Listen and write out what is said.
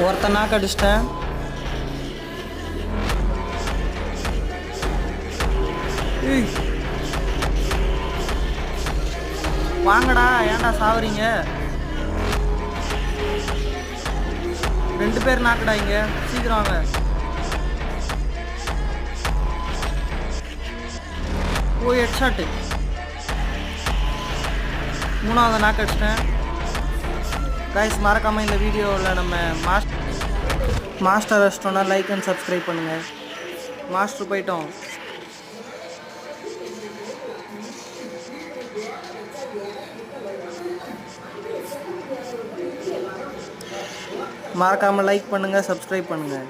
ஒருத்தன் நாக்கு அடிச்சிட்டேன். வாங்கடா, ஏன்டா சாவுறீங்க? 2 பேர் நாக்குடா இங்க, சீக்கிரம் வாங்க. ஓ, ஹெட் ஷாட்டு. 3வது நாக்கு அடிச்சிட்டேன். கைஸ், மறக்காமல் இந்த வீடியோவில் நம்ம மாஸ்டர் ரெஸ்டோனா லைக் அண்ட் சப்ஸ்கிரைப் பண்ணுங்கள். மாஸ்டர் போயிட்டோம். மறக்காமல் லைக் பண்ணுங்கள், சப்ஸ்கிரைப் பண்ணுங்கள்.